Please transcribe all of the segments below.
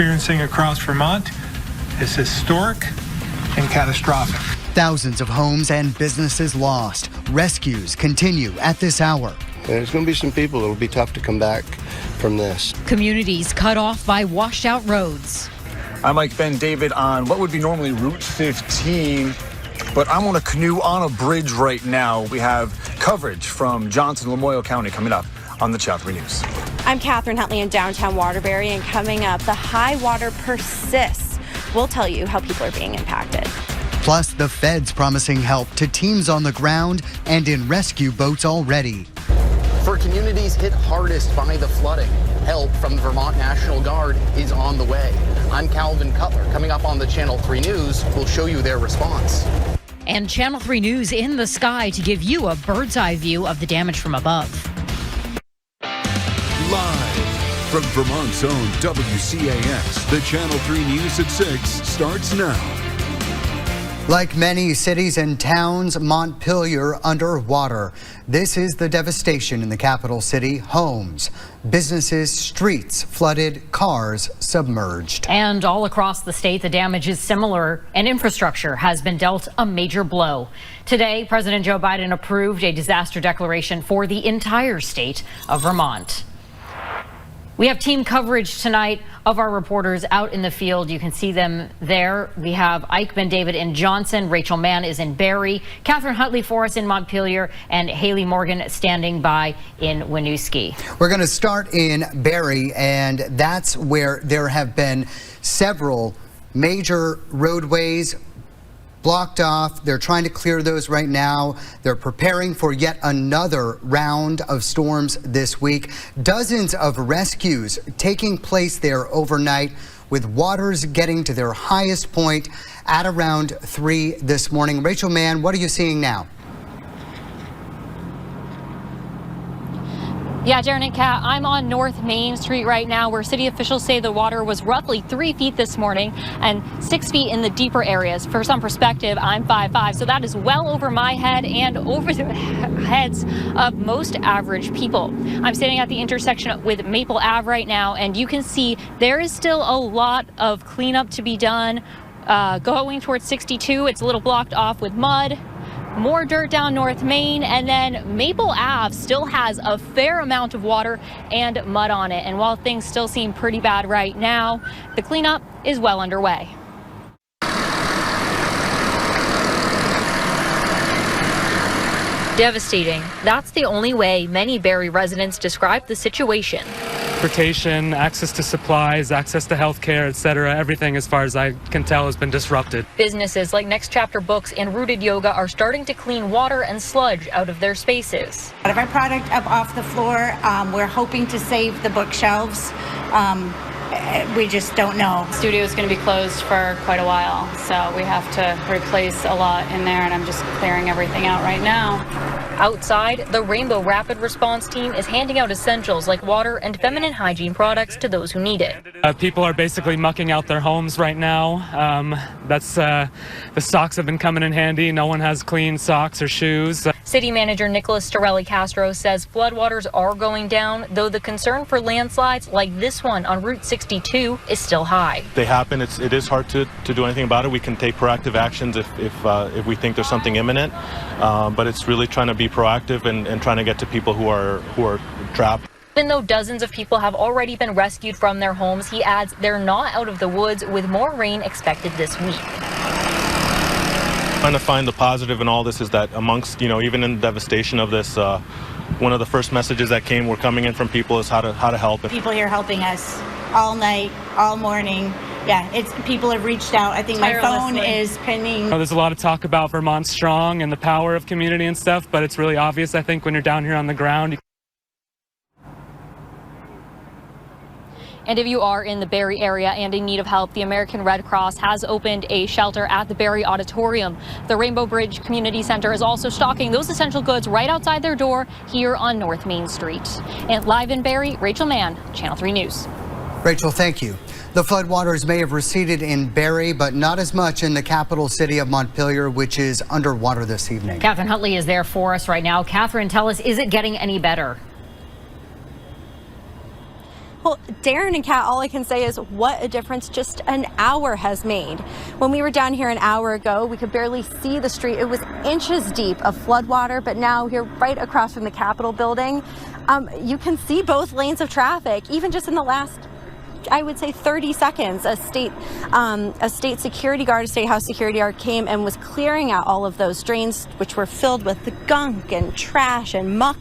experiencing across Vermont is historic and catastrophic. Thousands of homes and businesses lost. Rescues continue at this hour. There's going to be some people that'll be tough to come back from this. Communities cut off by washed out roads. I'm Mike Ben David on what would be normally Route 15, but I'm on a canoe on a bridge right now. We have coverage from Johnson, Lamoille County coming up on the Channel 3 News. I'm Catherine Huntley in downtown Waterbury, and coming up, the high water persists. We'll tell you how people are being impacted. Plus, the feds promising help to teams on the ground and in rescue boats already. For communities hit hardest by the flooding, help from the Vermont National Guard is on the way. I'm Calvin Cutler. Coming up on the Channel 3 News, we'll show you their response. And Channel 3 News in the sky to give you a bird's eye view of the damage from above. Live from Vermont's own WCAX, the Channel 3 News at 6 starts now. Like many cities and towns, Montpelier underwater. This is the devastation in the capital city. Homes, businesses, streets flooded, cars submerged. And all across the state, the damage is similar, and infrastructure has been dealt a major blow. Today, President Joe Biden approved a disaster declaration for the entire state of Vermont. We have team coverage tonight of our reporters out in the field. You can see them there. We have Ike Ben David in Johnson, Rachel Mann is in Barrie, Catherine Huntley for us in Montpelier, and Haley Morgan standing by in Winooski. We're going to start in Barrie, and that's where there have been several major roadways blocked off. They're trying to clear those right now. They're preparing for yet another round of storms this week. Dozens of rescues taking place there overnight, with waters getting to their highest point at around 3 this morning. Rachel Mann, what are you seeing now? Yeah, Darren and Kat, I'm on North Main Street right now, where city officials say the water was roughly 3 feet this morning and 6 feet in the deeper areas. For some perspective, I'm 5'5", so that is well over my head and over the heads of most average people. I'm standing at the intersection with Maple Ave right now, and you can see there is still a lot of cleanup to be done. Going towards 62, it's a little blocked off with mud. More dirt down North Main, and then Maple Ave still has a fair amount of water and mud on it. And while things still seem pretty bad right now, the cleanup is well underway. Devastating. That's the only way many Barrie residents describe the situation. Transportation, access to supplies, access to health care, etc. Everything, as far as I can tell, has been disrupted. Businesses like Next Chapter Books and Rooted Yoga are starting to clean water and sludge out of their spaces. Out of our product up off the floor, we're hoping to save the bookshelves. We just don't know. The studio is going to be closed for quite a while, so we have to replace a lot in there, and I'm just clearing everything out right now. Outside, the Rainbow Rapid Response Team is handing out essentials like water and feminine hygiene products to those who need it. People are basically mucking out their homes right now. The socks have been coming in handy. No one has clean socks or shoes. City Manager Nicholas Storelli Castro says floodwaters are going down, though the concern for landslides like this one on Route 62 is still high. They happen. It is hard to do anything about it. We can take proactive actions if we think there's something imminent, but it's really trying to be proactive and trying to get to people who are trapped. Even though dozens of people have already been rescued from their homes, he adds they're not out of the woods, with more rain expected this week. Trying to find the positive in all this is that amongst, even in the devastation of this, one of the first messages that were coming in from people is how to help. People here helping us all night, all morning. Yeah, people have reached out. I think my phone is pinging. There's a lot of talk about Vermont Strong and the power of community and stuff, but it's really obvious, I think, when you're down here on the ground. And if you are in the Barrie area and in need of help, the American Red Cross has opened a shelter at the Barrie Auditorium. The Rainbow Bridge Community Center is also stocking those essential goods right outside their door here on North Main Street. And live in Barrie, Rachel Mann, Channel 3 News. Rachel, thank you. The floodwaters may have receded in Barrie, but not as much in the capital city of Montpelier, which is underwater this evening. Catherine Huntley is there for us right now. Catherine, tell us, is it getting any better? Well, Darren and Kat, all I can say is what a difference just an hour has made. When we were down here an hour ago, we could barely see the street. It was inches deep of floodwater, but now here right across from the Capitol building, you can see both lanes of traffic, even just in the last, I would say 30 seconds. A state security guard, a state house security guard came and was clearing out all of those drains, which were filled with the gunk and trash and muck.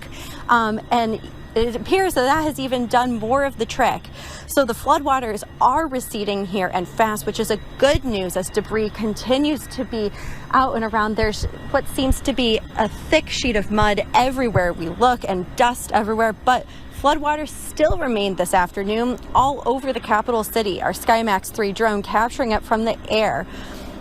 And it appears that has even done more of the trick. So the floodwaters are receding here and fast, which is a good news as debris continues to be out and around. There's what seems to be a thick sheet of mud everywhere we look and dust everywhere, but floodwaters still remain this afternoon all over the capital city. Our SkyMax 3 drone capturing it from the air.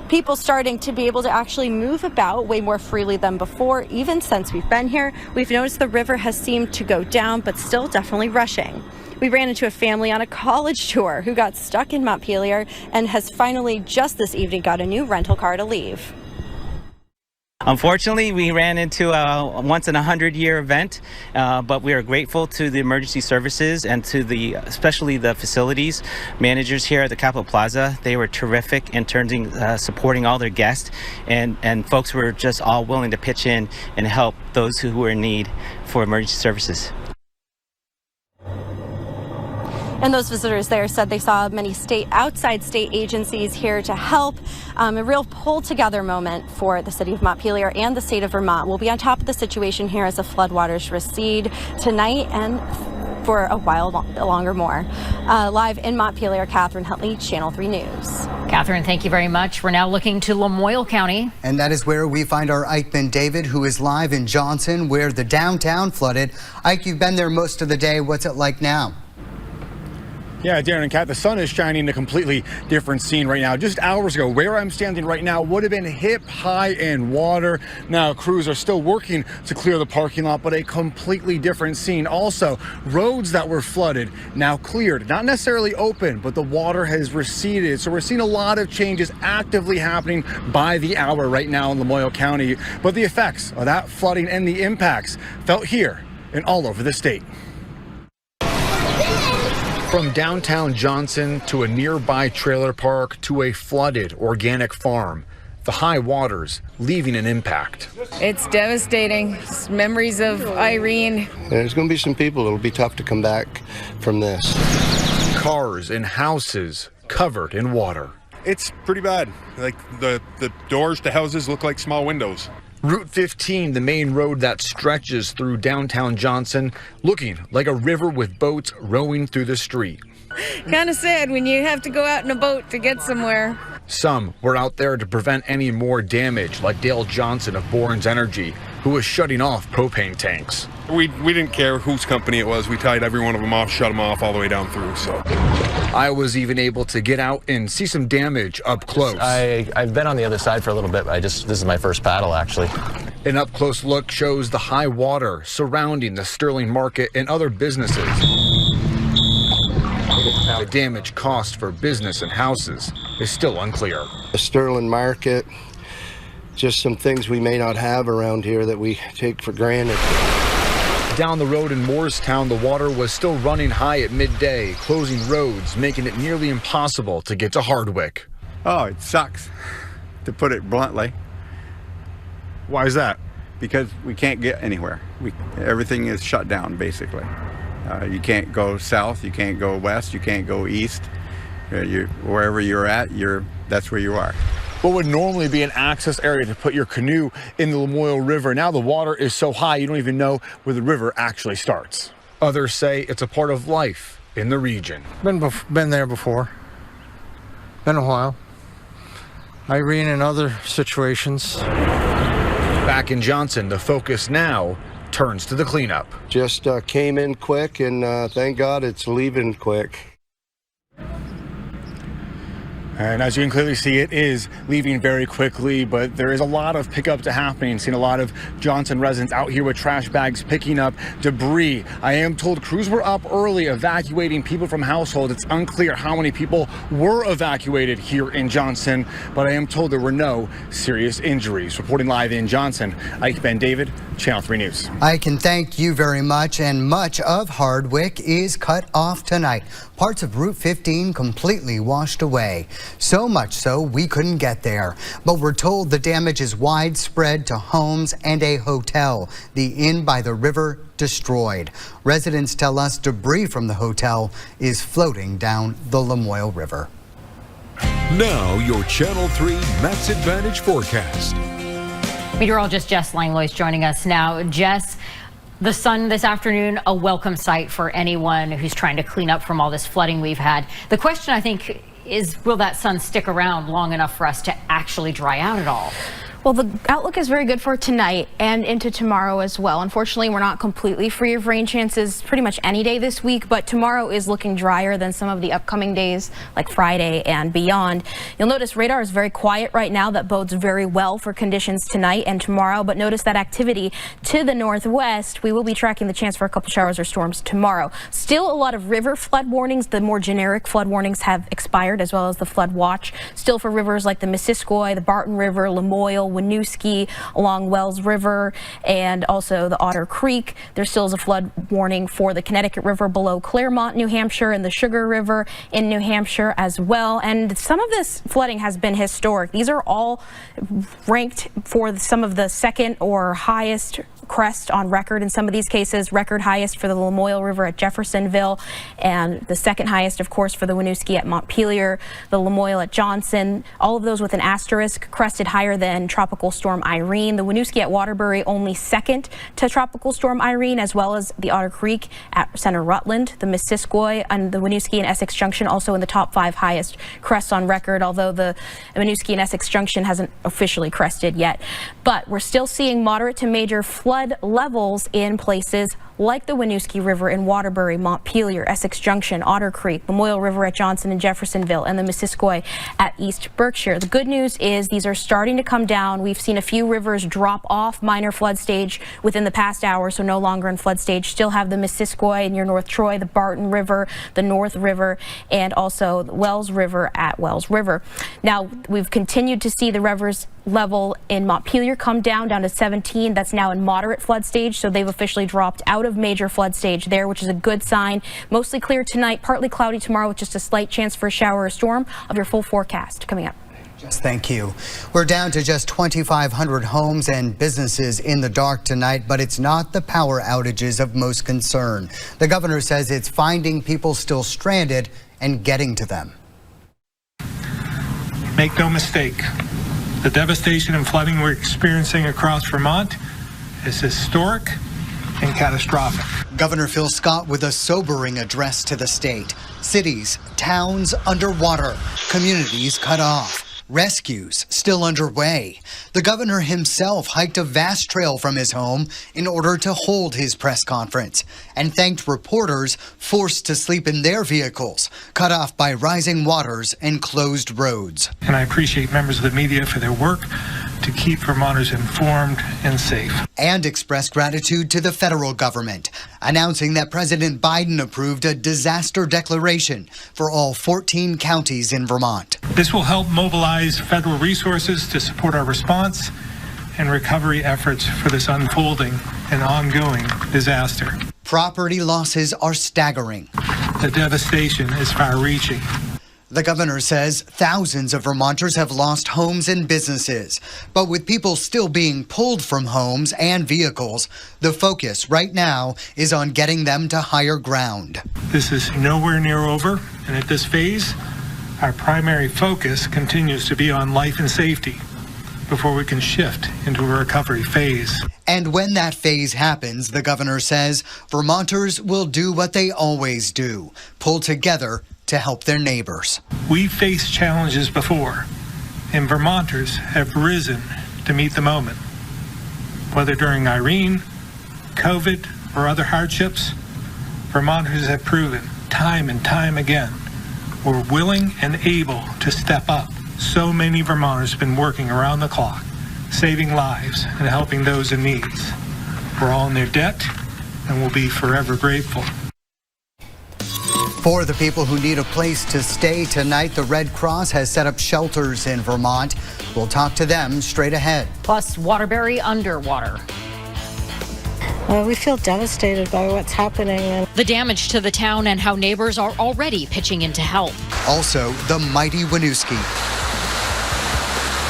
People starting to be able to actually move about way more freely than before. Even since we've been here, we've noticed the river has seemed to go down, but still definitely rushing. We ran into a family on a college tour who got stuck in Montpelier and has finally just this evening got a new rental car to leave. Unfortunately, we ran into a once-in-a-100-year event, but we are grateful to the emergency services and to especially the facilities managers here at the Capitol Plaza. They were terrific in terms of supporting all their guests, and folks were just all willing to pitch in and help those who were in need for emergency services. And those visitors there said they saw many outside state agencies here to help. A real pull-together moment for the city of Montpelier and the state of Vermont. We'll be on top of the situation here as the floodwaters recede tonight and for a while longer more. Live in Montpelier, Catherine Huntley, Channel 3 News. Catherine, thank you very much. We're now looking to Lamoille County. And that is where we find our Eichmann David, who is live in Johnson, where the downtown flooded. Ike, you've been there most of the day. What's it like now? Yeah, Darren and Kat, the sun is shining a completely different scene right now. Just hours ago, where I'm standing right now would have been hip high in water. Now, crews are still working to clear the parking lot, but a completely different scene. Also, roads that were flooded now cleared, not necessarily open, but the water has receded. So we're seeing a lot of changes actively happening by the hour right now in Lamoille County. But the effects of that flooding and the impacts felt here and all over the state. From downtown Johnson to a nearby trailer park to a flooded organic farm, the high waters leaving an impact. It's devastating. It's memories of Irene. There's going to be some people that'll be tough to come back from this. Cars and houses covered in water. It's pretty bad. Like the doors to houses look like small windows. Route 15, the main road that stretches through downtown Johnson, looking like a river with boats rowing through the street. Kind of sad when you have to go out in a boat to get somewhere. Some were out there to prevent any more damage, like Dale Johnson of Bourne's Energy, who was shutting off propane tanks. We didn't care whose company it was. We tied every one of them off, shut them off all the way down through. So I was even able to get out and see some damage up close. I've been on the other side for a little bit. This is my first paddle, actually. An up-close look shows the high water surrounding the Sterling Market and other businesses. The damage cost for business and houses is still unclear. The Sterling Market, just some things we may not have around here that we take for granted. Down the road in Moorestown, the water was still running high at midday, closing roads, making it nearly impossible to get to Hardwick. Oh, it sucks, to put it bluntly. Why is that? Because we can't get anywhere. Everything is shut down, basically. You can't go south, you can't go west, you can't go east. Wherever you're at, that's where you are. What would normally be an access area to put your canoe in the Lamoille River, now the water is so high you don't even know where the river actually starts. Others say it's a part of life in the region. Been there before. Been a while. Irene and other situations. Back in Johnson, the focus now turns to the cleanup. Just came in quick, and thank God it's leaving quick. And as you can clearly see, it is leaving very quickly, but there is a lot of pickup to happening. Seen a lot of Johnson residents out here with trash bags picking up debris. I am told crews were up early evacuating people from households. It's unclear how many people were evacuated here in Johnson, but I am told there were no serious injuries. Reporting live in Johnson, Ike Ben David, Channel 3 News. I can thank you very much, and much of Hardwick is cut off tonight. Parts of Route 15 completely washed away. So much so we couldn't get there. But we're told the damage is widespread to homes and a hotel. The inn by the river destroyed. Residents tell us debris from the hotel is floating down the Lamoille River. Now your Channel 3 Matt's Advantage forecast. Meteorologist Jess Langlois is joining us now. Jess, the sun this afternoon, a welcome sight for anyone who's trying to clean up from all this flooding we've had. The question, I think, is will that sun stick around long enough for us to actually dry out at all? Well, the outlook is very good for tonight and into tomorrow as well. Unfortunately, we're not completely free of rain chances pretty much any day this week, but tomorrow is looking drier than some of the upcoming days like Friday and beyond. You'll notice radar is very quiet right now. That bodes very well for conditions tonight and tomorrow, but notice that activity to the northwest. We will be tracking the chance for a couple showers or storms tomorrow. Still a lot of river flood warnings. The more generic flood warnings have expired, as well as the flood watch. Still for rivers like the Missisquoi, the Barton River, Lamoille, Winooski, along Wells River, and also the Otter Creek. There still is a flood warning for the Connecticut River below Claremont, New Hampshire, and the Sugar River in New Hampshire as well. And some of this flooding has been historic. These are all ranked for some of the second or highest crest on record in some of these cases. Record highest for the Lamoille River at Jeffersonville, and the second highest, of course, for the Winooski at Montpelier, the Lamoille at Johnson. All of those with an asterisk, crested higher than Tropical Storm Irene. The Winooski at Waterbury only second to Tropical Storm Irene, as well as the Otter Creek at Center Rutland. The Missisquoi and the Winooski and Essex Junction also in the top 5 highest crests on record, although the Winooski and Essex Junction hasn't officially crested yet. But we're still seeing moderate to major flood levels in places like the Winooski River in Waterbury, Montpelier, Essex Junction, Otter Creek, Lamoille River at Johnson and Jeffersonville, and the Missisquoi at East Berkshire. The good news is these are starting to come down. We've seen a few rivers drop off minor flood stage within the past hour, so no longer in flood stage. Still have the Missisquoi near North Troy, the Barton River, the North River, and also the Wells River at Wells River. Now, we've continued to see the rivers level in Montpelier come down to 17. That's now in moderate flood stage, so they've officially dropped out of major flood stage there, which is a good sign. Mostly clear tonight, partly cloudy tomorrow with just a slight chance for a shower or storm. Of your full forecast coming up. Thank you. We're down to just 2,500 homes and businesses in the dark tonight, but it's not the power outages of most concern. The governor says it's finding people still stranded and getting to them. Make no mistake, the devastation and flooding we're experiencing across Vermont is historic and catastrophic. Governor Phil Scott with a sobering address to the state. Cities, towns underwater, communities cut off. Rescues still underway. The governor himself hiked a vast trail from his home in order to hold his press conference and thanked reporters forced to sleep in their vehicles, cut off by rising waters and closed roads. And I appreciate members of the media for their work to keep Vermonters informed and safe. And expressed gratitude to the federal government, announcing that President Biden approved a disaster declaration for all 14 counties in Vermont. This will help mobilize federal resources to support our response and recovery efforts for this unfolding and ongoing disaster. Property losses are staggering. The devastation is far-reaching. The governor says thousands of Vermonters have lost homes and businesses. But with people still being pulled from homes and vehicles, the focus right now is on getting them to higher ground. This is nowhere near over, and at this phase, our primary focus continues to be on life and safety before we can shift into a recovery phase. And when that phase happens, the governor says, Vermonters will do what they always do, pull together to help their neighbors. We've faced challenges before, and Vermonters have risen to meet the moment. Whether during Irene, COVID, or other hardships, Vermonters have proven time and time again were willing and able to step up. So many Vermonters have been working around the clock, saving lives and helping those in need. We're all in their debt and will be forever grateful. For the people who need a place to stay tonight, the Red Cross has set up shelters in Vermont. We'll talk to them straight ahead. Plus, Waterbury underwater. We feel devastated by what's happening. The damage to the town and how neighbors are already pitching in to help. Also, the mighty Winooski.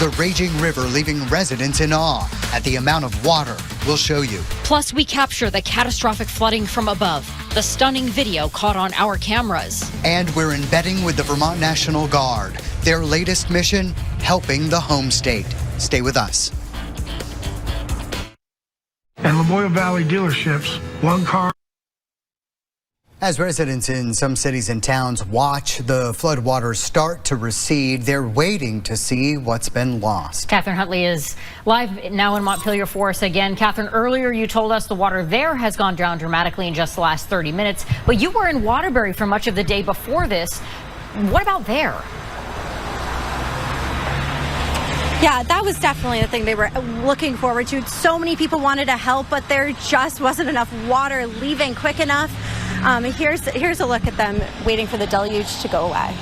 The raging river leaving residents in awe at the amount of water. We'll show you. Plus, we capture the catastrophic flooding from above. The stunning video caught on our cameras. And we're embedding with the Vermont National Guard. Their latest mission, helping the home state. Stay with us. And Lamoille Valley dealerships, one car. As residents in some cities and towns watch the floodwaters start to recede, they're waiting to see what's been lost. Catherine Huntley is live now in Montpelier for us again. Catherine, earlier you told us the water there has gone down dramatically in just the last 30 minutes, but you were in Waterbury for much of the day before this. What about there? Yeah, that was definitely the thing they were looking forward to. So many people wanted to help, but there just wasn't enough water leaving quick enough. Here's a look at them waiting for the deluge to go away.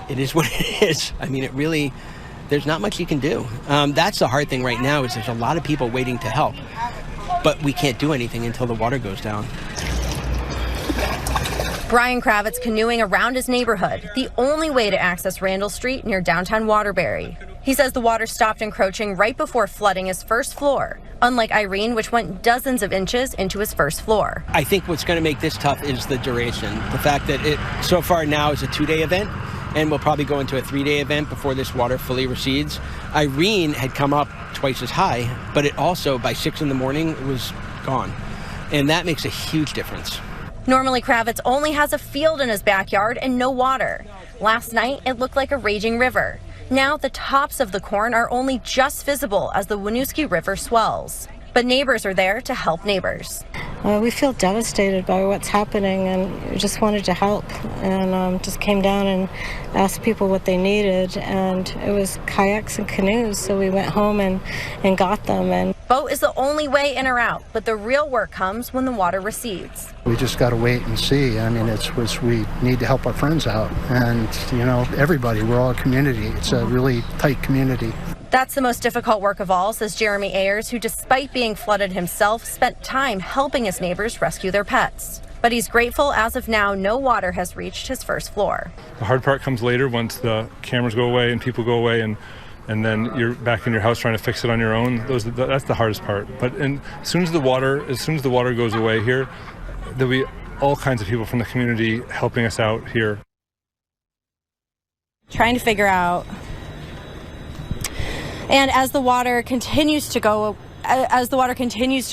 It is what it is. I mean, it really, there's not much you can do. That's the hard thing right now is there's a lot of people waiting to help, but we can't do anything until the water goes down. Brian Kravitz canoeing around his neighborhood, the only way to access Randall Street near downtown Waterbury. He says the water stopped encroaching right before flooding his first floor, unlike Irene, which went dozens of inches into his first floor. I think what's going to make this tough is the duration. The fact that it so far now is a 2-day event, and we'll probably go into a 3-day event before this water fully recedes. Irene had come up twice as high, but it also, by 6 in the morning, it was gone. And that makes a huge difference. Normally, Kravitz only has a field in his backyard and no water. Last night, it looked like a raging river. Now, the tops of the corn are only just visible as the Winooski River swells. But neighbors are there to help neighbors. We feel devastated by what's happening, and we just wanted to help, and just came down and asked people what they needed, and it was kayaks and canoes, so we went home and got them. And boat is the only way in or out, but the real work comes when the water recedes. We just got to wait and see. I mean, we need to help our friends out, and everybody. We're all a community. It's a really tight community. That's the most difficult work of all, says Jeremy Ayers, who, despite being flooded himself, spent time helping his neighbors rescue their pets. But he's grateful as of now no water has reached his first floor. The hard part comes later once the cameras go away and people go away and then you're back in your house trying to fix it on your own. That's the hardest part. But as soon as the water goes away here, there'll be all kinds of people from the community helping us out here. Trying to figure out. And as the water continues to go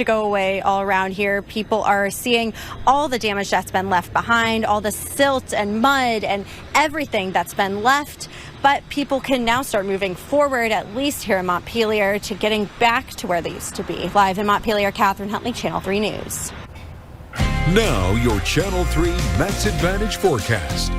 away all around here, people are seeing all the damage that's been left behind, all the silt and mud and everything that's been left. But people can now start moving forward, at least here in Montpelier, to getting back to where they used to be. Live in Montpelier, Catherine Huntley, Channel 3 News. Now your Channel 3 Max Advantage forecast.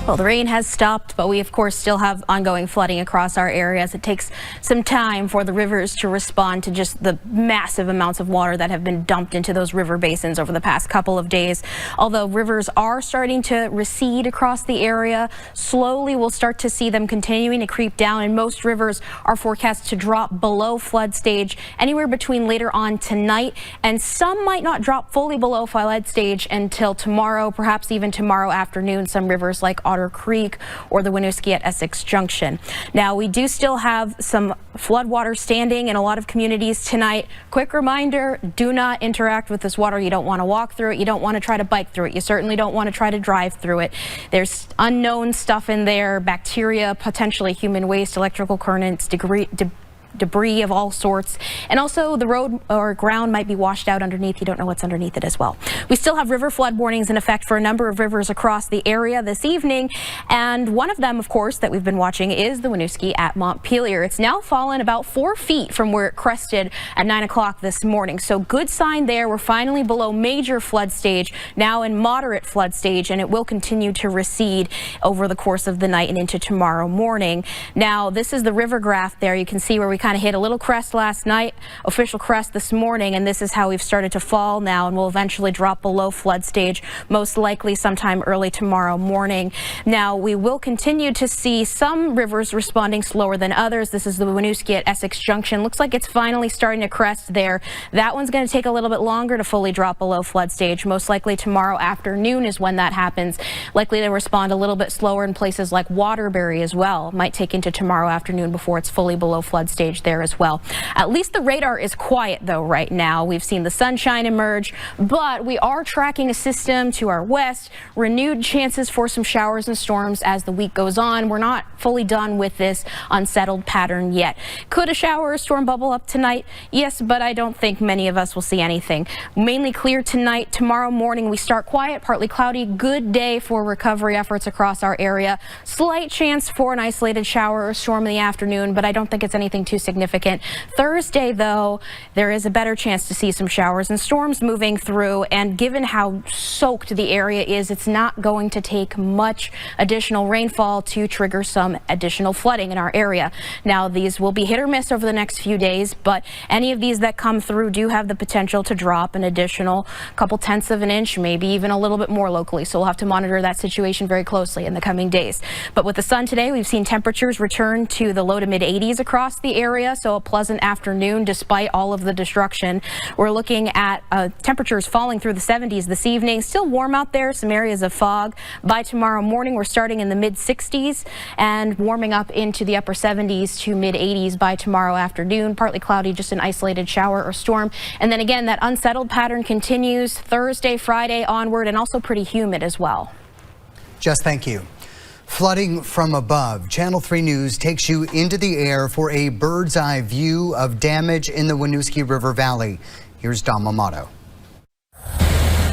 Well, the rain has stopped, but we, of course, still have ongoing flooding across our areas. It takes some time for the rivers to respond to just the massive amounts of water that have been dumped into those river basins over the past couple of days. Although rivers are starting to recede across the area, slowly we'll start to see them continuing to creep down, and most rivers are forecast to drop below flood stage anywhere between later on tonight, and some might not drop fully below flood stage until tomorrow, perhaps even tomorrow afternoon. Some rivers like Otter Creek or the Winooski at Essex Junction. Now, we do still have some floodwater standing in a lot of communities tonight. Quick reminder, do not interact with this water. You don't want to walk through it. You don't want to try to bike through it. You certainly don't want to try to drive through it. There's unknown stuff in there, bacteria, potentially human waste, electrical currents, debris of all sorts. And also the road or ground might be washed out underneath. You don't know what's underneath it as well. We still have river flood warnings in effect for a number of rivers across the area this evening. And one of them, of course, that we've been watching is the Winooski at Montpelier. It's now fallen about 4 feet from where it crested at 9 o'clock this morning. So good sign there. We're finally below major flood stage, now in moderate flood stage, and it will continue to recede over the course of the night and into tomorrow morning. Now, this is the river graph there. You can see where we kind of hit a little crest last night, official crest this morning, and this is how we've started to fall now, and will eventually drop below flood stage, most likely sometime early tomorrow morning. Now, we will continue to see some rivers responding slower than others. This is the Winooski at Essex Junction. Looks like it's finally starting to crest there. That one's going to take a little bit longer to fully drop below flood stage. Most likely tomorrow afternoon is when that happens. Likely to respond a little bit slower in places like Waterbury as well. Might take into tomorrow afternoon before it's fully below flood stage there as well. At least the radar is quiet though right now. We've seen the sunshine emerge, but we are tracking a system to our west. Renewed chances for some showers and storms as the week goes on. We're not fully done with this unsettled pattern yet. Could a shower or storm bubble up tonight? Yes, but I don't think many of us will see anything. Mainly clear tonight. Tomorrow morning we start quiet, partly cloudy. Good day for recovery efforts across our area. Slight chance for an isolated shower or storm in the afternoon, but I don't think it's anything too significant. Thursday, though, there is a better chance to see some showers and storms moving through, and given how soaked the area is, it's not going to take much additional rainfall to trigger some additional flooding in our area. Now, these will be hit or miss over the next few days, but any of these that come through do have the potential to drop an additional couple tenths of an inch, maybe even a little bit more locally. So we'll have to monitor that situation very closely in the coming days. But with the sun today, we've seen temperatures return to the low to mid 80s across the area, so a pleasant afternoon despite all of the destruction. We're looking at temperatures falling through the 70s this evening. Still warm out there, some areas of fog. By tomorrow morning, we're starting in the mid 60s and warming up into the upper 70s to mid 80s by tomorrow afternoon. Partly cloudy, just an isolated shower or storm. And then again, that unsettled pattern continues Thursday, Friday onward, and also pretty humid as well. Jess, thank you. Flooding from above. Channel 3 News takes you into the air for a bird's eye view of damage in the Winooski River Valley. Here's Dom Amato.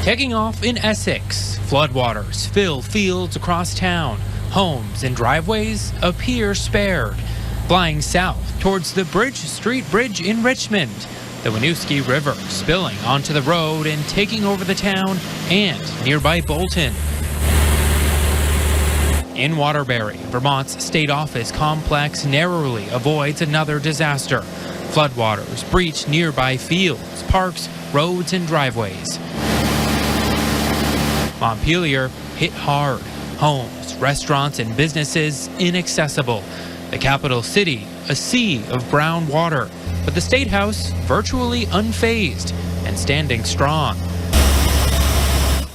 Taking off in Essex, floodwaters fill fields across town. Homes and driveways appear spared. Flying south towards the Bridge Street Bridge in Richmond. The Winooski River spilling onto the road and taking over the town and nearby Bolton. In Waterbury, Vermont's state office complex narrowly avoids another disaster. Floodwaters breach nearby fields, parks, roads, and driveways. Montpelier hit hard. Homes, restaurants, and businesses inaccessible. The capital city, a sea of brown water, but the State House virtually unfazed and standing strong.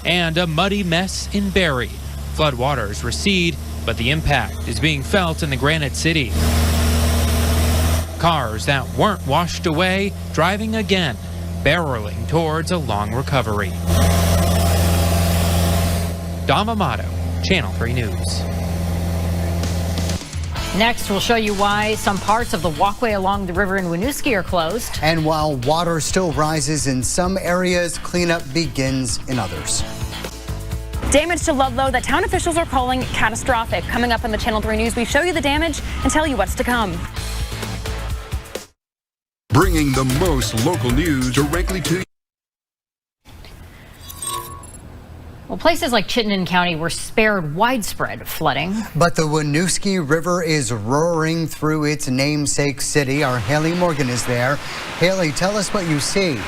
And a muddy mess in Barrie. Floodwaters recede, but the impact is being felt in the Granite City. Cars that weren't washed away driving again, barreling towards a long recovery. Dom Amato, Channel 3 News. Next, we'll show you why some parts of the walkway along the river in Winooski are closed. And while water still rises in some areas, cleanup begins in others. Damage to Ludlow that town officials are calling catastrophic. Coming up on the Channel 3 News, we show you the damage and tell you what's to come. Bringing the most local news directly to you. Well, places like Chittenden County were spared widespread flooding. But the Winooski River is roaring through its namesake city. Our Haley Morgan is there. Haley, tell us what you see.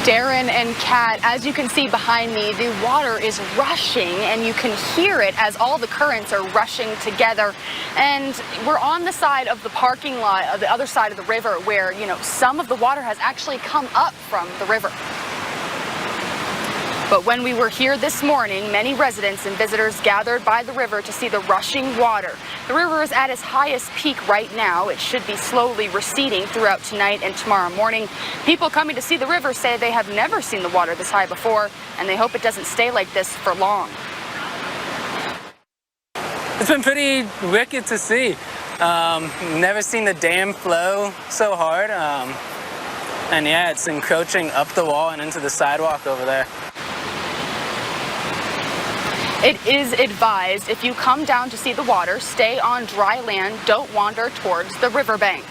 Darren and Kat, as you can see behind me, the water is rushing and you can hear it as all the currents are rushing together. And we're on the side of the parking lot, of the other side of the river, where, you know, some of the water has actually come up from the river. But when we were here this morning, many residents and visitors gathered by the river to see the rushing water. The river is at its highest peak right now. It should be slowly receding throughout tonight and tomorrow morning. People coming to see the river say they have never seen the water this high before, and they hope it doesn't stay like this for long. It's been pretty wicked to see. Never seen the dam flow so hard. And yeah, it's encroaching up the wall and into the sidewalk over there. It is advised if you come down to see the water, stay on dry land, don't wander towards the riverbank.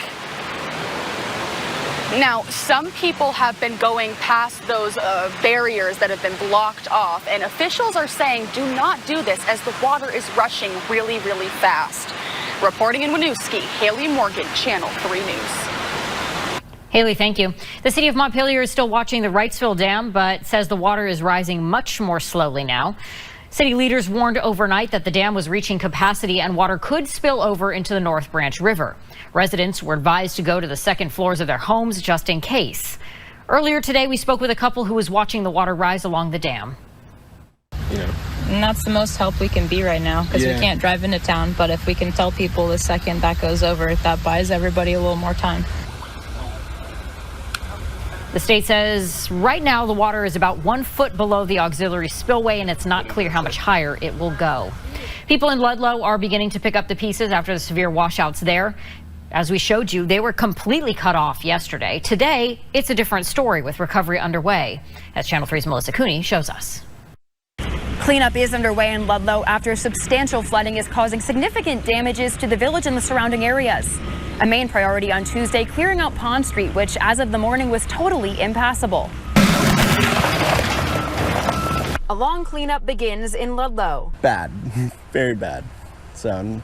Now, some people have been going past those barriers that have been blocked off, and officials are saying do not do this as the water is rushing really, really fast. Reporting in Winooski, Haley Morgan, Channel 3 News. Haley, thank you. The city of Montpelier is still watching the Wrightsville Dam, but says the water is rising much more slowly now. City leaders warned overnight that the dam was reaching capacity and water could spill over into the North Branch River. Residents were advised to go to the second floors of their homes just in case. Earlier today, we spoke with a couple who was watching the water rise along the dam. And that's the most help we can be right now because we can't drive into town. But if we can tell people the second that goes over, that buys everybody a little more time. The state says right now the water is about 1 foot below the auxiliary spillway, and it's not clear how much higher it will go. People in Ludlow are beginning to pick up the pieces after the severe washouts there. As we showed you, they were completely cut off yesterday. Today, it's a different story with recovery underway, as Channel 3's Melissa Cooney shows us. Cleanup is underway in Ludlow after substantial flooding is causing significant damages to the village and the surrounding areas. A main priority on Tuesday, clearing out Pond Street, which as of the morning was totally impassable. A long cleanup begins in Ludlow. Bad, very bad. So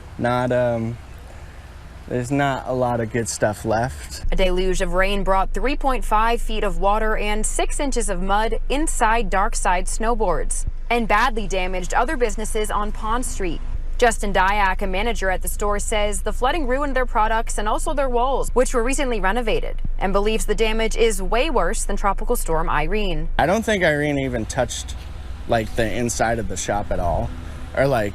there's not a lot of good stuff left. A deluge of rain brought 3.5 feet of water and 6 inches of mud inside Darkside snowboards and badly damaged other businesses on Pond Street. Justin Dyack, a manager at the store, says the flooding ruined their products and also their walls, which were recently renovated, and believes the damage is way worse than Tropical Storm Irene. I don't think Irene even touched like the inside of the shop at all, or like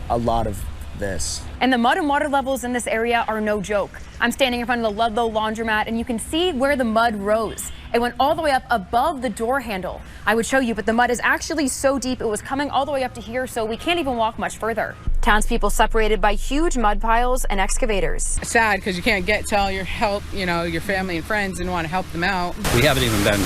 a lot of this. And the mud and water levels in this area are no joke. I'm standing in front of the Ludlow laundromat and you can see where the mud rose. It went all the way up above the door handle. I would show you, but the mud is actually so deep it was coming all the way up to here, so we can't even walk much further. Townspeople separated by huge mud piles and excavators. It's sad because you can't get to all your help, your family and friends, and want to help them out. We haven't even been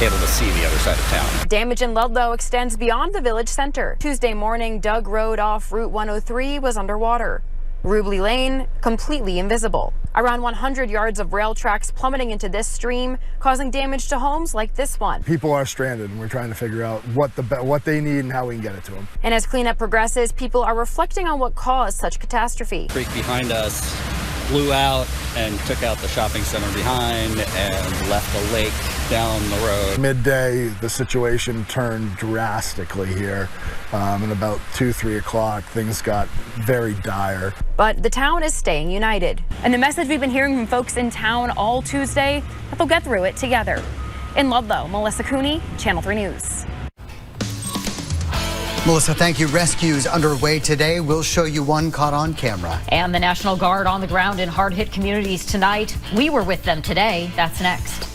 able to see the other side of town. Damage in Ludlow extends beyond the village center. Tuesday morning, Doug Road off Route 103 was underwater. Rubley Lane completely invisible. Around 100 yards of rail tracks plummeting into this stream, causing damage to homes like this one. People are stranded, and we're trying to figure out what they need and how we can get it to them. And as cleanup progresses, people are reflecting on what caused such catastrophe. The creek behind us blew out and took out the shopping center behind and left a lake down the road. Midday, the situation turned drastically here. And about 2-3 o'clock, things got very dire. But the town is staying united. And the message we've been hearing from folks in town all Tuesday, that they'll get through it together. In Ludlow, Melissa Cooney, Channel 3 News. Melissa, thank you. Rescues underway today. We'll show you one caught on camera. And the National Guard on the ground in hard-hit communities tonight. We were with them today. That's next.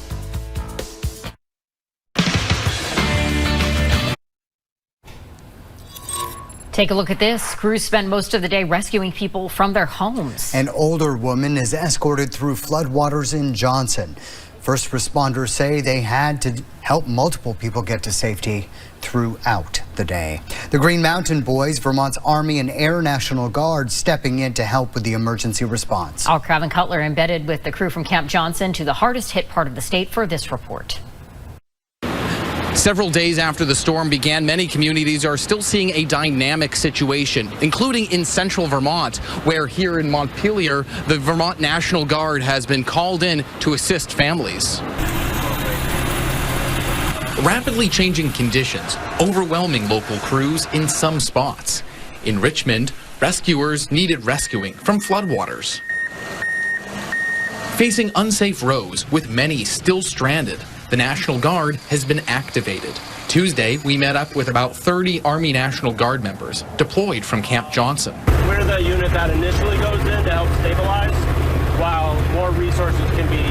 Take a look at this. Crews spend most of the day rescuing people from their homes. An older woman is escorted through floodwaters in Johnson. First responders say they had to help multiple people get to safety throughout the day. The Green Mountain Boys, Vermont's Army and Air National Guard, stepping in to help with the emergency response. Our Craven Cutler embedded with the crew from Camp Johnson to the hardest hit part of the state for this report. Several days after the storm began, many communities are still seeing a dynamic situation, including in central Vermont, where here in Montpelier, the Vermont National Guard has been called in to assist families. Rapidly changing conditions, overwhelming local crews in some spots. In Richmond, rescuers needed rescuing from floodwaters. Facing unsafe roads, with many still stranded, the National Guard has been activated. Tuesday, we met up with about 30 Army National Guard members deployed from Camp Johnson. We're the unit that initially goes in to help stabilize, while more resources can be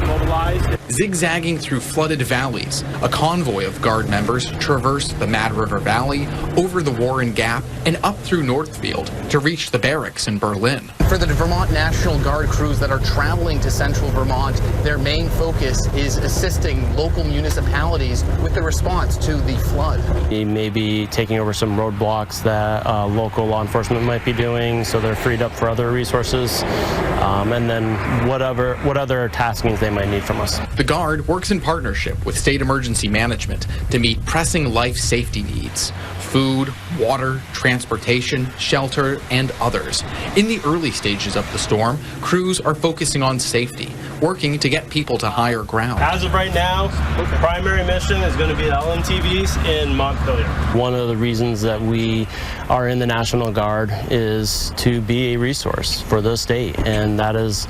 mobilized. zigzagging through flooded valleys. A convoy of Guard members traversed the Mad River Valley, over the Warren Gap, and up through Northfield to reach the barracks in Berlin. For the Vermont National Guard crews that are traveling to central Vermont, their main focus is assisting local municipalities with the response to the flood. We may be taking over some roadblocks that local law enforcement might be doing, so they're freed up for other resources, and then what other taskings they might need from us. The Guard works in partnership with State Emergency Management to meet pressing life safety needs: food, water, transportation, shelter, and others. In the early stages of the storm, crews are focusing on safety, working to get people to higher ground. As of right now, the primary mission is going to be the LMTVs in Montpelier. One of the reasons that we are in the National Guard is to be a resource for the state, and that is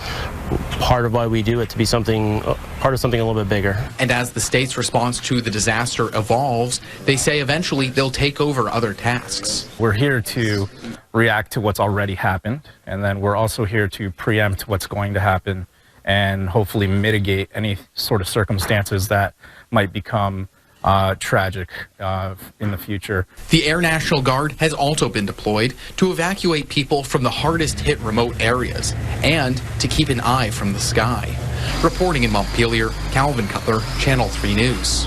part of why we do it, to be part of something a little bit bigger. And as the state's response to the disaster evolves, they say eventually they'll take over other tasks. We're here to react to what's already happened, and then we're also here to preempt what's going to happen and hopefully mitigate any sort of circumstances that might become tragic in the future. The Air National Guard has also been deployed to evacuate people from the hardest hit remote areas and to keep an eye from the sky. Reporting in Montpelier, Calvin Cutler, Channel 3 News.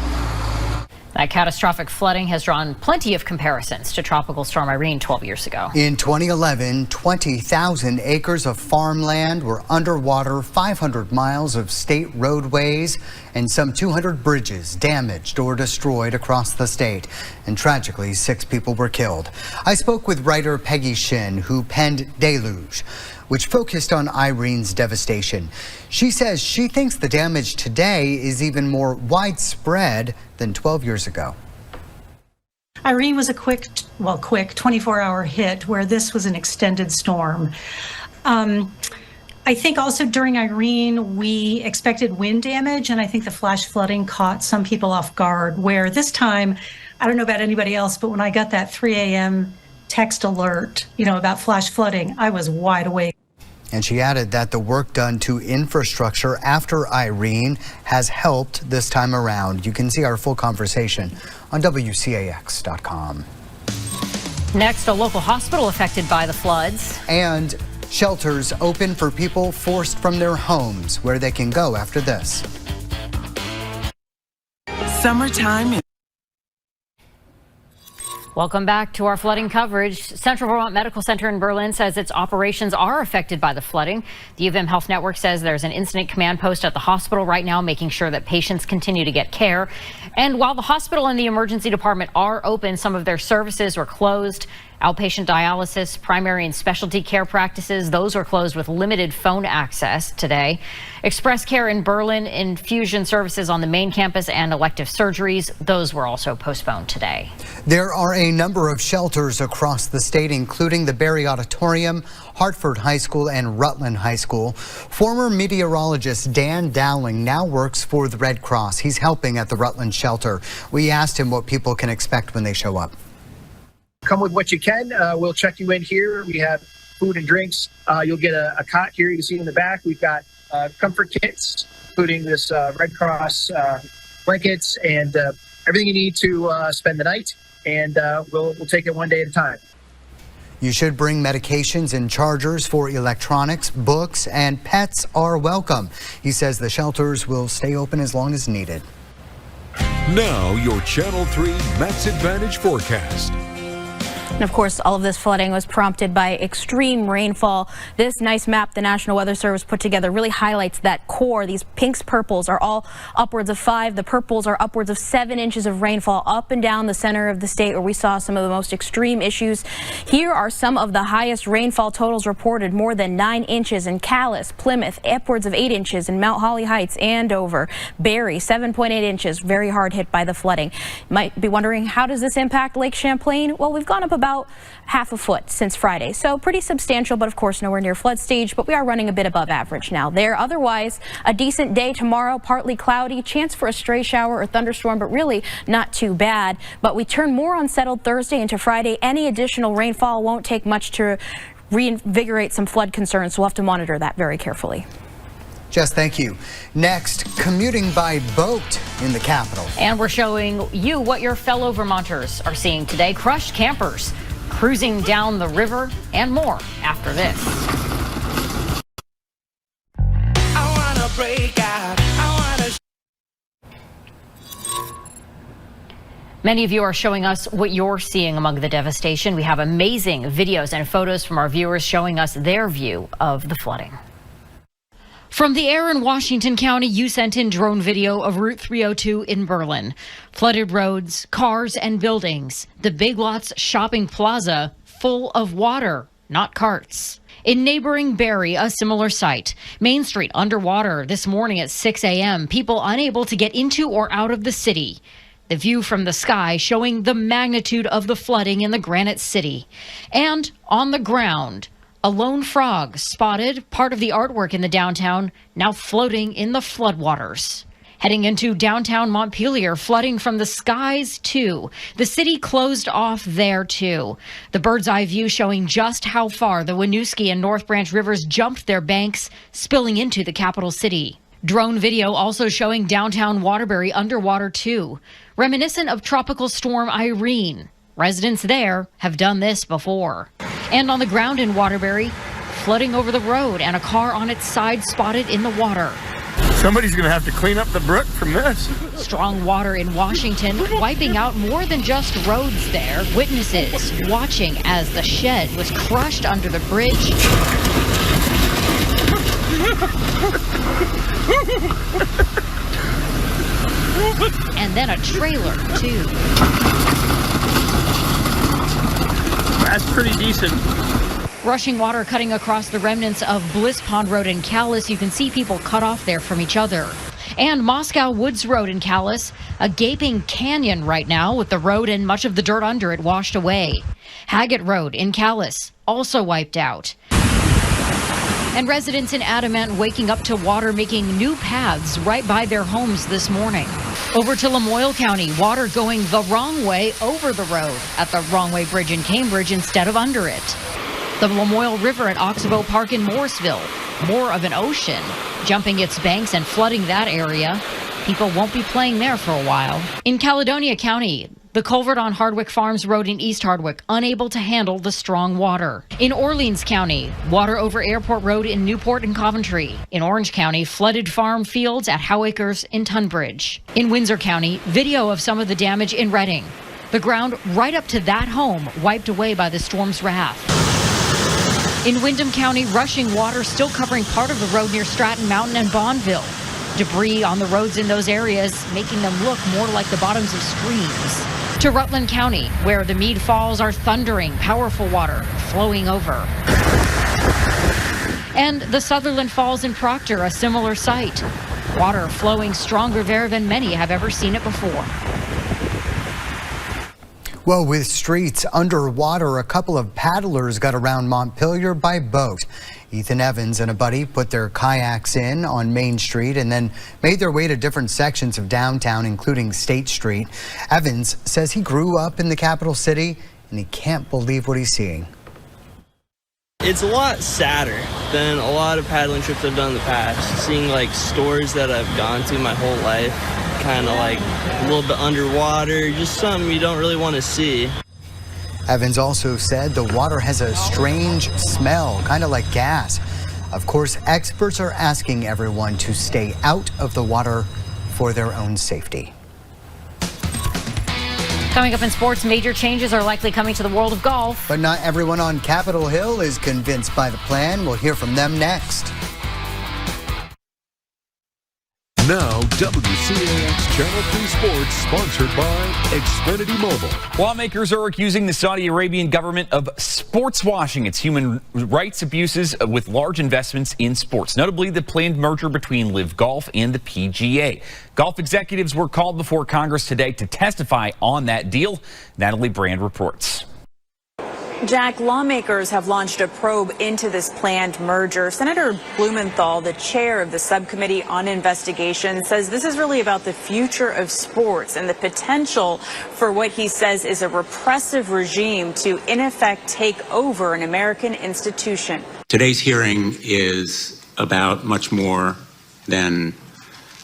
That catastrophic flooding has drawn plenty of comparisons to Tropical Storm Irene 12 years ago. In 2011, 20,000 acres of farmland were underwater, 500 miles of state roadways, and some 200 bridges damaged or destroyed across the state. And tragically, 6 people were killed. I spoke with writer Peggy Shin, who penned Deluge, which focused on Irene's devastation. She says she thinks the damage today is even more widespread than 12 years ago. Irene was a quick 24-hour hit, where this was an extended storm. I think also during Irene, we expected wind damage, and I think the flash flooding caught some people off guard, where this time, I don't know about anybody else, but when I got that 3 a.m. text alert, about flash flooding, I was wide awake. And she added that the work done to infrastructure after Irene has helped this time around. You can see our full conversation on WCAX.com. Next, a local hospital affected by the floods. And shelters open for people forced from their homes, where they can go after this. Summertime. Welcome back to our flooding coverage. Central Vermont Medical Center in Berlin says its operations are affected by the flooding. The U of M Health Network says there's an incident command post at the hospital right now, making sure that patients continue to get care. And while the hospital and the emergency department are open, some of their services were closed. Outpatient dialysis, primary and specialty care practices, those are closed with limited phone access today. Express care in Berlin, infusion services on the main campus, and elective surgeries, those were also postponed today. There are a number of shelters across the state, including the Barry Auditorium, Hartford High School, and Rutland High School. Former meteorologist Dan Dowling now works for the Red Cross. He's helping at the Rutland shelter. We asked him what people can expect when they show up. Come with what you can. We'll check you in here. We have food and drinks. You'll get a cot here. You can see in the back. We've got comfort kits, including this Red Cross blankets and everything you need to spend the night. And we'll take it one day at a time. You should bring medications and chargers for electronics, books, and pets are welcome. He says the shelters will stay open as long as needed. Now your Channel 3 Max Advantage forecast. And of course, all of this flooding was prompted by extreme rainfall. This nice map the National Weather Service put together really highlights that core. These pinks, purples are all upwards of 5. The purples are upwards of 7 inches of rainfall up and down the center of the state, where we saw some of the most extreme issues. Here are some of the highest rainfall totals reported: more than 9 inches in Calais, Plymouth, upwards of 8 inches in Mount Holly Heights, Andover, Barrie, 7.8 inches, very hard hit by the flooding. You might be wondering, how does this impact Lake Champlain? Well, we've gone up about half a foot since Friday, so pretty substantial, but of course nowhere near flood stage, but we are running a bit above average now there. Otherwise, a decent day tomorrow, partly cloudy, chance for a stray shower or thunderstorm, but really not too bad. But we turn more unsettled Thursday into Friday. Any additional rainfall won't take much to reinvigorate some flood concerns, so we'll have to monitor that very carefully. Jess, thank you. Next, commuting by boat in the capital. And we're showing you what your fellow Vermonters are seeing today. Crushed campers cruising down the river and more after this. I wanna break out. Many of you are showing us what you're seeing among the devastation. We have amazing videos and photos from our viewers showing us their view of the flooding. From the air in Washington County, you sent in drone video of Route 302 in Berlin. Flooded roads, cars, and buildings. The Big Lots shopping plaza full of water, not carts. In neighboring Barrie, a similar sight. Main Street underwater this morning at 6 a.m. People unable to get into or out of the city. The view from the sky showing the magnitude of the flooding in the Granite City. And on the ground, a lone frog spotted, part of the artwork in the downtown, now floating in the floodwaters. Heading into downtown Montpelier, flooding from the skies too. The city closed off there too. The bird's eye view showing just how far the Winooski and North Branch rivers jumped their banks, spilling into the capital city. Drone video also showing downtown Waterbury underwater too, reminiscent of Tropical Storm Irene. Residents there have done this before. And on the ground in Waterbury, flooding over the road and a car on its side spotted in the water. Somebody's going to have to clean up the brook from this. Strong water in Washington, wiping out more than just roads there. Witnesses watching as the shed was crushed under the bridge. And then a trailer, too. That's pretty decent. Rushing water cutting across the remnants of Bliss Pond Road in Calais. You can see people cut off there from each other. And Moscow Woods Road in Calais, a gaping canyon right now with the road and much of the dirt under it washed away. Haggett Road in Calais, also wiped out. And residents in Adamant waking up to water making new paths right by their homes this morning. Over to Lamoille County, water going the wrong way over the road at the Wrong Way Bridge in Cambridge instead of under it. The Lamoille River at Oxbow Park in Morrisville, more of an ocean, jumping its banks and flooding that area. People won't be playing there for a while. In Caledonia County, the culvert on Hardwick Farms Road in East Hardwick, unable to handle the strong water. In Orleans County, water over Airport Road in Newport and Coventry. In Orange County, flooded farm fields at Howe Acres in Tunbridge. In Windsor County, video of some of the damage in Reading. The ground right up to that home wiped away by the storm's wrath. In Windham County, rushing water still covering part of the road near Stratton Mountain and Bonneville. Debris on the roads in those areas, making them look more like the bottoms of streams. To Rutland County, where the Mead Falls are thundering, powerful water flowing over. And the Sutherland Falls in Proctor, a similar sight. Water flowing stronger there than many have ever seen it before. Well, with streets underwater, a couple of paddlers got around Montpelier by boat. Ethan Evans and a buddy put their kayaks in on Main Street and then made their way to different sections of downtown, including State Street. Evans says he grew up in the capital city and he can't believe what he's seeing. It's a lot sadder than a lot of paddling trips I've done in the past. Seeing like stores that I've gone to my whole life, kind of like a little bit underwater, just something you don't really want to see. Evans also said the water has a strange smell, kind of like gas. Of course, experts are asking everyone to stay out of the water for their own safety. Coming up in sports, major changes are likely coming to the world of golf. But not everyone on Capitol Hill is convinced by the plan. We'll hear from them next. Now, WCAX Channel 3 Sports, sponsored by Xfinity Mobile. Lawmakers are accusing the Saudi Arabian government of sports washing its human rights abuses with large investments in sports, notably the planned merger between Live Golf and the PGA. Golf executives were called before Congress today to testify on that deal. Natalie Brand reports. Jack, lawmakers have launched a probe into this planned merger. Senator Blumenthal, the chair of the subcommittee on investigation, says this is really about the future of sports and the potential for what he says is a repressive regime to, in effect, take over an American institution. Today's hearing is about much more than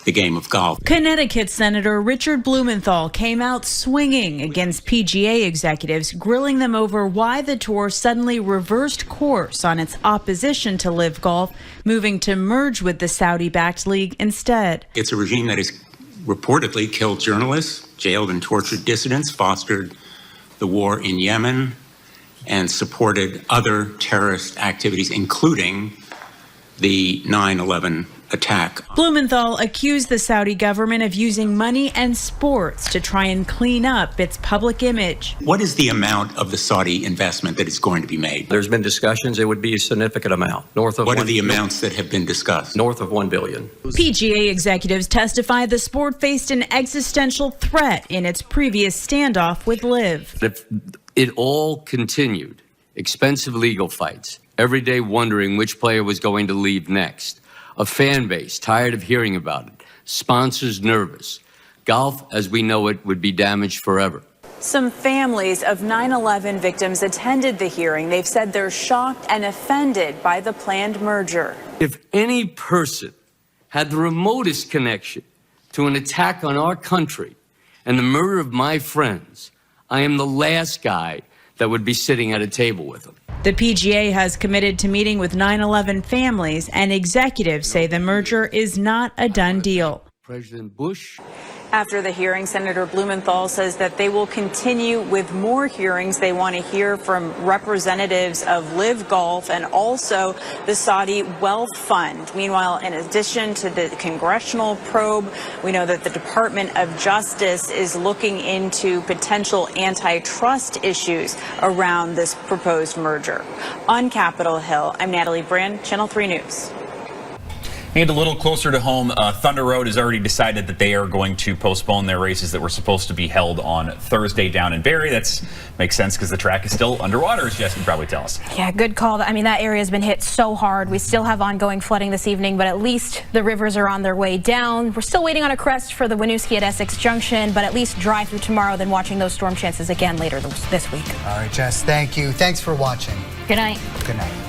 the game of golf. Connecticut Senator Richard Blumenthal came out swinging against PGA executives, grilling them over why the tour suddenly reversed course on its opposition to LIV Golf, moving to merge with the Saudi-backed league instead. It's a regime that has reportedly killed journalists, jailed and tortured dissidents, fostered the war in Yemen, and supported other terrorist activities, including the 9/11 attack. Blumenthal accused the Saudi government of using money and sports to try and clean up its public image. What is the amount of the Saudi investment that is going to be made? There's been discussions. It would be a significant amount. North of what are the amounts that have been discussed? North of $1 billion. PGA executives testified the sport faced an existential threat in its previous standoff with LIV. If it all continued, expensive legal fights, every day wondering which player was going to leave next, a fan base tired of hearing about it, sponsors nervous. Golf, as we know it, would be damaged forever. Some families of 9/11 victims attended the hearing. They've said they're shocked and offended by the planned merger. If any person had the remotest connection to an attack on our country and the murder of my friends, I am the last guy that would be sitting at a table with them. The PGA has committed to meeting with 9/11 families, and executives say the merger is not a done deal. President Bush. After the hearing, Senator Blumenthal says that they will continue with more hearings. They want to hear from representatives of LIV Golf and also the Saudi Wealth Fund. Meanwhile, in addition to the congressional probe, we know that the Department of Justice is looking into potential antitrust issues around this proposed merger. On Capitol Hill, I'm Natalie Brand, Channel 3 News. And a little closer to home, Thunder Road has already decided that they are going to postpone their races that were supposed to be held on Thursday down in Barrie. That makes sense because the track is still underwater, as Jess can probably tell us. Yeah, good call. I mean, that area has been hit so hard. We still have ongoing flooding this evening, but at least the rivers are on their way down. We're still waiting on a crest for the Winooski at Essex Junction, but at least dry through tomorrow, then watching those storm chances again later this week. All right, Jess, thank you. Thanks for watching. Good night. Good night.